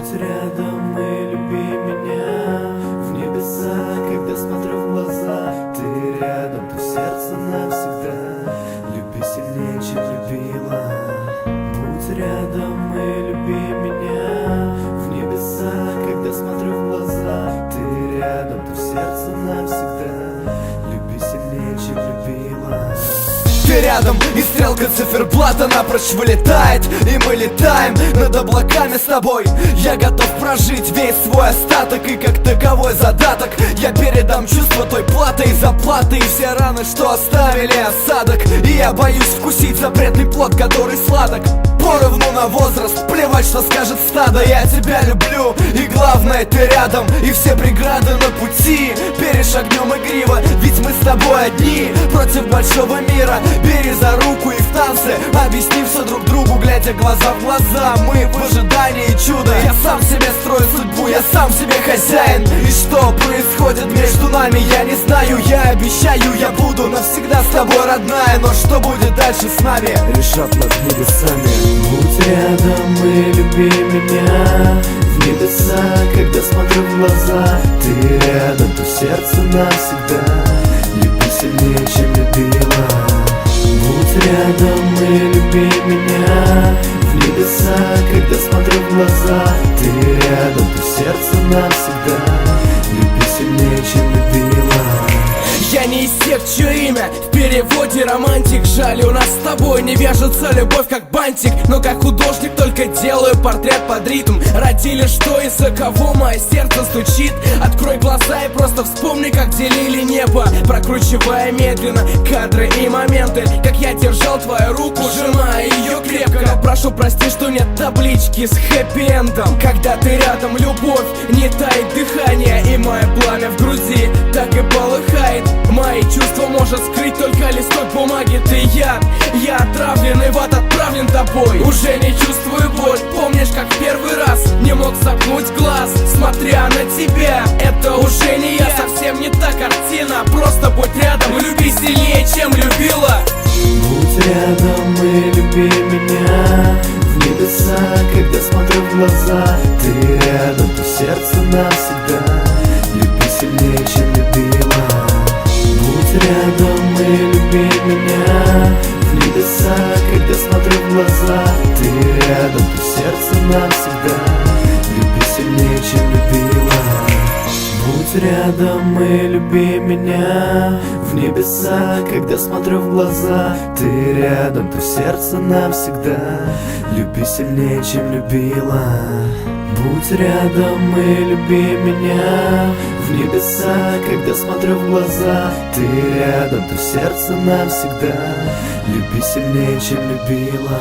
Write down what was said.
Будь рядом и люби меня в небеса, когда смотрю в глаза. Ты рядом, то сердце навсегда. Люби сильнее, чем любила. Будь рядом и люби меня в небеса, когда смотрю в глаза. Ты рядом, то сердце навсегда. Люби сильнее, чем любила. Ты рядом, и стрелка циферблата напрочь вылетает. И мы летаем над облаками с тобой. Я готов прожить весь свой остаток, и как таковой задаток я передам чувство той платы и заплаты, и все раны, что оставили осадок. И я боюсь вкусить запретный плод, который сладок. Поровну на возраст, плевать, что скажет стадо. Я тебя люблю, и главное, ты рядом. И все преграды на пути перешагнем игриво, ведь мы с тобой одни против большого мира. Бери за руку и в танце объясним все друг другу, глядя глаза в глаза. Мы в ожидании чуда. Я сам себе строю судьбу, я сам себе хозяин. И что происходит между нами, я не знаю. Я обещаю, я буду навсегда с тобой, родная. Но что будет дальше с нами, решат над небесами. Будь рядом и люби меня в небеса, когда смотрю в глаза. Ты рядом, то сердце навсегда. Люби сильнее, чем любила. Будь рядом и люби меня в небеса, когда смотрю в глаза. Ты рядом, то сердце навсегда. Люби сильнее, чем любила. Я не из тех, чье имя в переводе романтик. Жаль, у нас с тобой не вяжется любовь как бантик. Но как художник только делаю портрет под ритм. Родили что, из-за кого мое сердце стучит. Открой глаза и просто вспомни, как делили небо, прокручивая медленно кадры и моменты. Как я держал твою руку, сжимая ее крепко. Прошу прости, что нет таблички с хэппи-эндом. Когда ты рядом, любовь не тает дыхание, и мое пламя в груди так и полыхает. Мои чувства может скрыть только листок бумаги. Ты яд, я отравлен, и в ад отправлен тобой. Уже не чувствую боль, помнишь, как в первый раз не мог сомкнуть глаз, смотря на тебя. Это уже не я, совсем не та картина. Просто будь рядом и люби сильнее, чем любила. Будь рядом и люби меня в небеса, когда смотрю в глаза. Ты рядом, то сердце навсегда. Люби сильнее, чем любила. Будь рядом и люби меня в небеса, когда смотрю в глаза. Ты рядом, то сердце навсегда. Люби сильнее, чем любила. Будь рядом и люби меня в небеса, когда смотрю в глаза. Ты рядом, то сердце навсегда. Люби сильнее, чем любила. Будь рядом и люби меня в небеса, когда смотрю в глаза. Ты рядом, то сердце навсегда. Люби сильнее, чем любила.